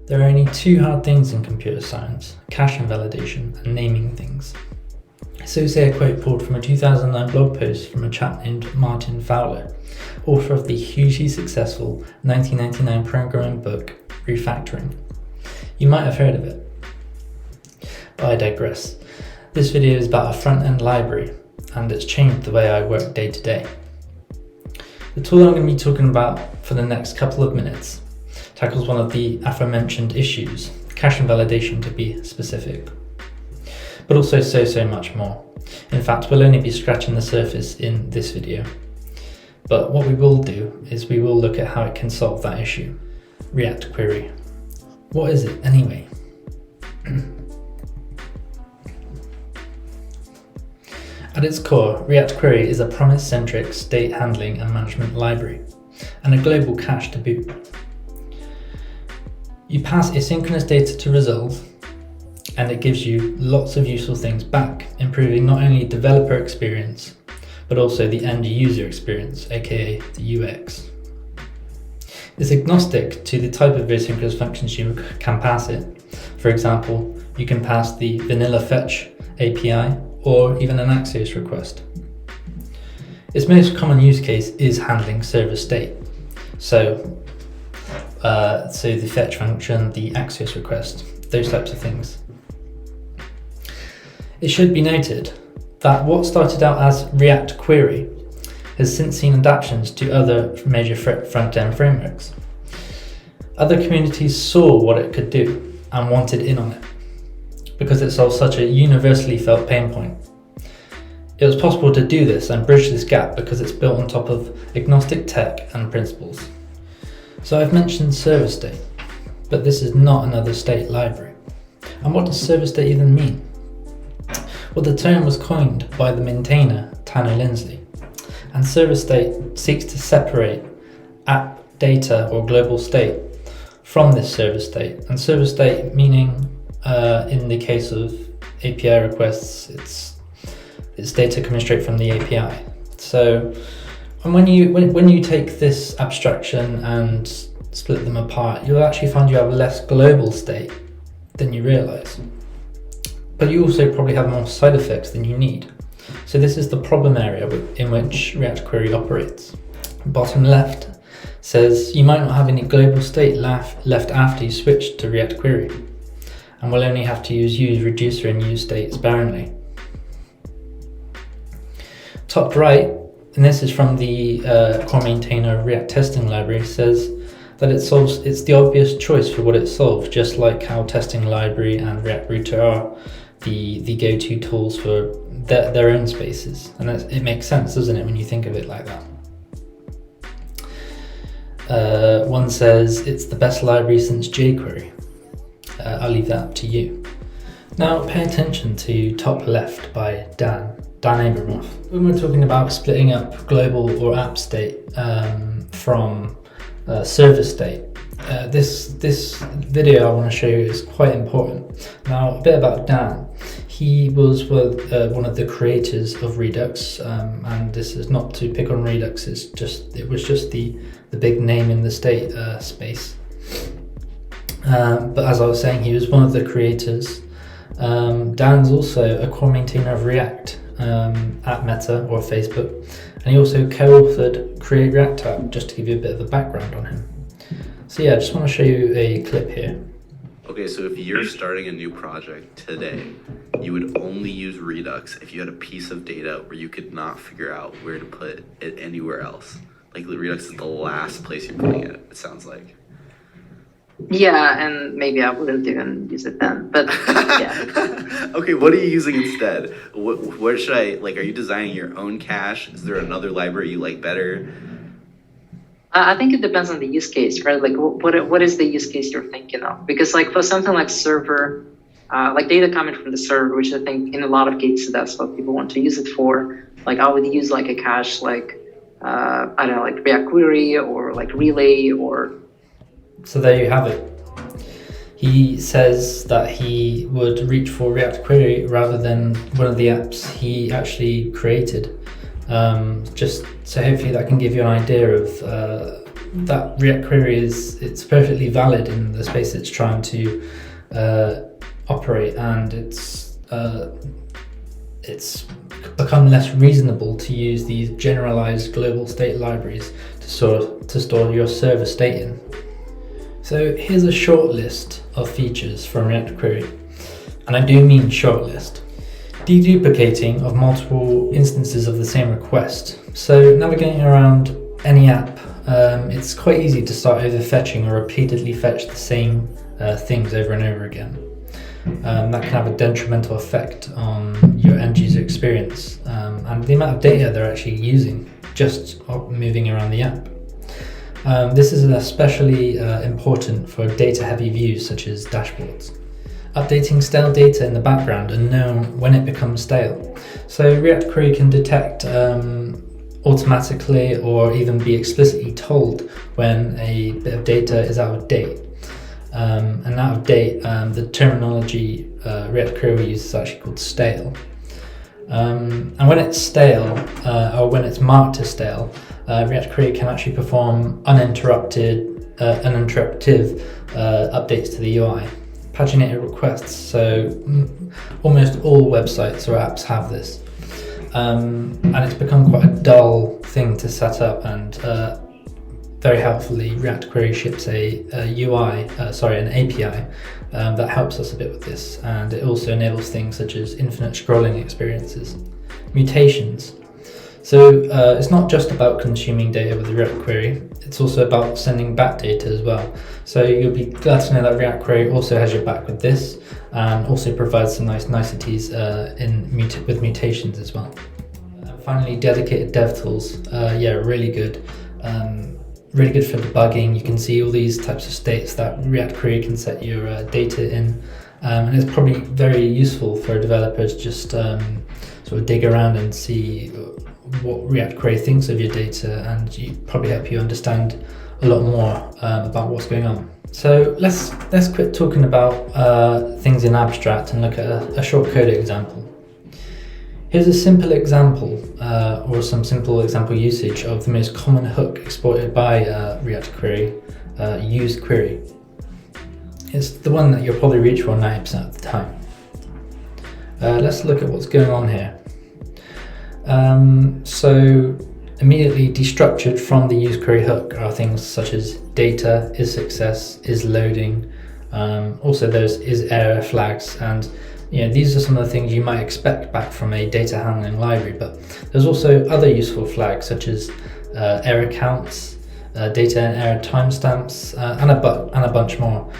There are only two hard things in computer science: cache invalidation and naming things. So say a quote pulled from a 2009 blog post from a chap named Martin Fowler, author of the hugely successful 1999 programming book Refactoring. You might have heard of it, but I digress. This video is about a front-end library, and it's changed the way I work day to day. The tool I'm going to be talking about for the next couple of minutes tackles one of the aforementioned issues, cache invalidation to be specific, but also so much more. In fact, we'll only be scratching the surface in this video. But what we will do is we will look at how it can solve that issue. React Query. What is it anyway? At its core, React Query is a promise-centric state handling and management library, and a global cache to boot. You pass asynchronous data to resolve, and it gives you lots of useful things back, improving not only developer experience, but also the end user experience, aka the UX. It's agnostic to the type of asynchronous functions you can pass it. For example, you can pass the vanilla fetch API or even an Axios request. Its most common use case is handling server state. So the fetch function, the Axios request, those types of things. It should be noted that what started out as React Query has since seen adaptations to other major front-end frameworks. Other communities saw what it could do and wanted in on it, because it solves such a universally felt pain point. It was possible to do this and bridge this gap because it's built on top of agnostic tech and principles. So I've mentioned server state, but this is not another state library. And what does server state even mean? Well, the term was coined by the maintainer, Tanner Lindsley, and server state seeks to separate app data or global state from this server state. And server state meaning, in the case of API requests, it's data coming straight from the API. So when you take this abstraction and split them apart, you'll actually find you have less global state than you realize. But you also probably have more side effects than you need. So this is the problem area in which React Query operates. Bottom left says you might not have any global state left after you switch to React Query, and will only have to use reducer and use state sparingly. Top right, and this is from the core maintainer React testing library, says that it's the obvious choice for what it solves, just like how testing library and React Router are the go-to tools for their own spaces. And it makes sense, doesn't it, when you think of it like that. One says it's the best library since jQuery. I'll leave that up to you. Now pay attention to top left by Dan Abramoff. When we're talking about splitting up global or app state from server state, this video I want to show you is quite important. Now, a bit about Dan. He was one of the creators of Redux, and this is not to pick on Redux. It was just the big name in the state space. But as I was saying, he was one of the creators. Dan's also a core maintainer of React at Meta or Facebook, and he also co-authored Create React App, just to give you a bit of a background on him. So yeah, I just want to show you a clip here. Okay, so if you're starting a new project today, you would only use Redux if you had a piece of data where you could not figure out where to put it anywhere else. Like Redux is the last place you're putting it, it sounds like. Yeah, and maybe I wouldn't even use it then, but yeah. Okay, what are you using instead? Where should are you designing your own cache? Is there another library you like better? I think it depends on the use case, right? Like what is the use case you're thinking of? Because like for something like server, like data coming from the server, which I think in a lot of cases, that's what people want to use it for. Like I would use like a cache, like, I don't know, like React Query or like Relay or. So there you have it. He says that he would reach for React Query rather than one of the apps he actually created. Just so hopefully that can give you an idea of that React query it's perfectly valid in the space it's trying to operate, and it's become less reasonable to use these generalized global state libraries to store your server state in. So here's a short list of features from React Query, and I do mean short list. Deduplicating of multiple instances of the same request. So navigating around any app, it's quite easy to start overfetching or repeatedly fetch the same things over and over again. That can have a detrimental effect on your end user experience and the amount of data they're actually using just moving around the app. This is especially important for data heavy views such as dashboards. Updating stale data in the background and know when it becomes stale. So React Query can detect automatically or even be explicitly told when a bit of data is out of date. And out of date, the terminology React Query uses is actually called stale. And when it's stale, or when it's marked as stale, React Query can actually perform uninterruptive updates to the UI. Paginated requests, so almost all websites or apps have this. And it's become quite a dull thing to set up, and very helpfully React Query ships an API that helps us a bit with this, and it also enables things such as infinite scrolling experiences. Mutations. So it's not just about consuming data with the React Query, it's also about sending back data as well. So you'll be glad to know that React Query also has your back with this, and also provides some nice niceties with mutations as well. Finally, dedicated dev tools. Really good. Really good for debugging. You can see all these types of states that React Query can set your data in, and it's probably very useful for developers just sort of dig around and see what React Query thinks of your data, and probably help you understand a lot more about what's going on. So let's quit talking about things in abstract and look at a short code example. Here's a simple example, or some simple example usage of the most common hook exported by React Query, use query. It's the one that you'll probably reach for 90% of the time. Let's look at what's going on here. So immediately destructured from the use query hook are things such as data, is success, is loading, also there's is error flags, and these are some of the things you might expect back from a data handling library, but there's also other useful flags such as error counts, data and error timestamps, and a bunch more.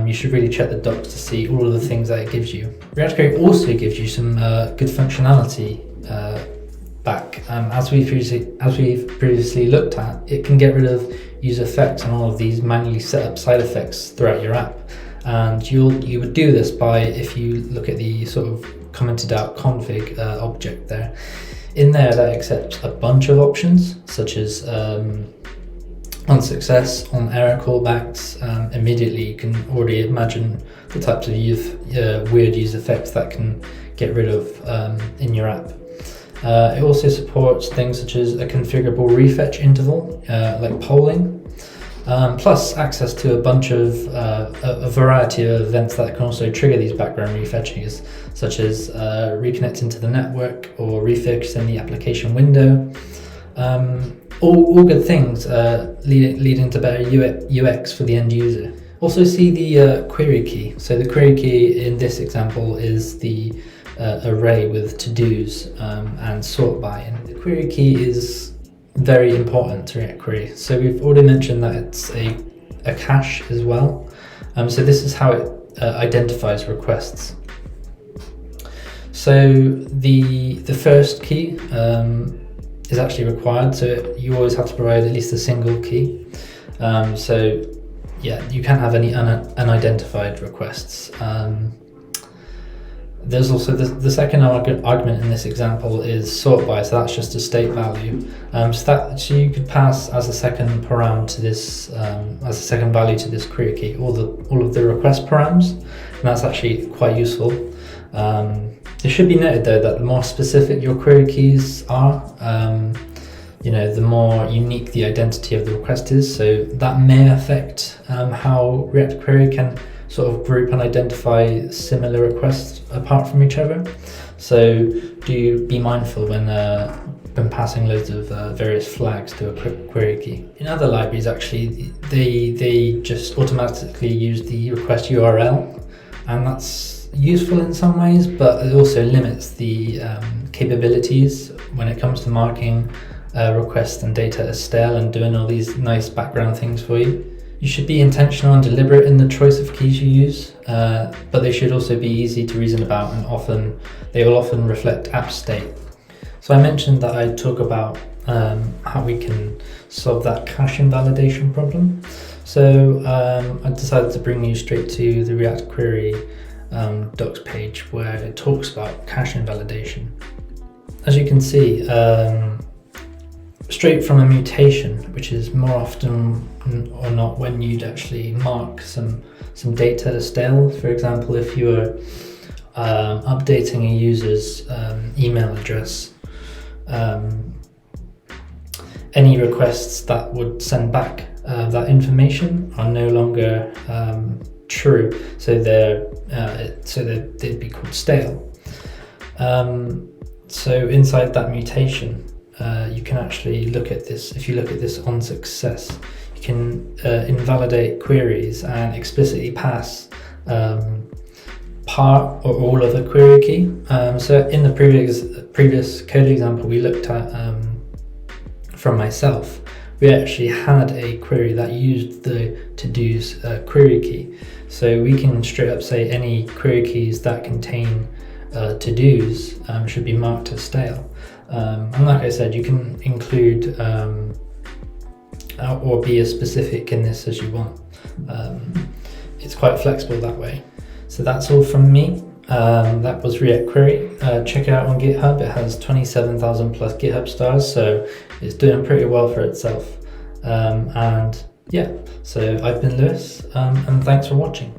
You should really check the docs to see all of the things that it gives you. React Query also gives you some good functionality back. As we've previously looked at, it can get rid of user effects and all of these manually set up side effects throughout your app. And you would do this by, if you look at the sort of commented out config object there, in there that accepts a bunch of options such as on success, on error callbacks. Immediately you can already imagine the types of weird user effects that can get rid of in your app. It also supports things such as a configurable refetch interval, like polling, plus access to a bunch of a variety of events that can also trigger these background refetchings, such as reconnecting to the network or refixing the application window. All good things leading to better UX for the end user. Also see the query key. So the query key in this example is the array with to-dos and sort by. And the query key is very important to React Query. So we've already mentioned that it's a cache as well. So this is how it identifies requests. So the first key is actually required, so you always have to provide at least a single key. So yeah, you can't have any unidentified requests. There's also the second argument in this example is sort by, so that's just a state value. So you could pass as a second param to this, as a second value to this query key, all of the request params, and that's actually quite useful. It should be noted though that the more specific your query keys are, the more unique the identity of the request is. So that may affect how React Query can sort of group and identify similar requests apart from each other. So do be mindful when passing loads of various flags to a query key. In other libraries, actually, they just automatically use the request URL, and that's useful in some ways, but it also limits the capabilities when it comes to marking requests and data as stale and doing all these nice background things for you. You should be intentional and deliberate in the choice of keys you use, but they should also be easy to reason about, and they will often reflect app state. So I mentioned that I'd talk about how we can solve that cache invalidation problem. So I decided to bring you straight to the React Query docs page where it talks about cache invalidation. As you can see, straight from a mutation, which is more often or not when you'd actually mark some data as stale. For example, if you were updating a user's email address, any requests that would send back that information are no longer true, so they'd be called stale. So inside that mutation, you can actually look at this. If you look at this on success, you can invalidate queries and explicitly pass part or all of the query key. So in the previous code example we looked at from myself, we actually had a query that used the to-dos query key. So we can straight up say any query keys that contain to-dos should be marked as stale. And like I said, you can include or be as specific in this as you want. It's quite flexible that way. So that's all from me. That was React Query. Check it out on GitHub. It has 27,000 plus GitHub stars, so it's doing pretty well for itself. And yeah, so I've been Lewis, and thanks for watching.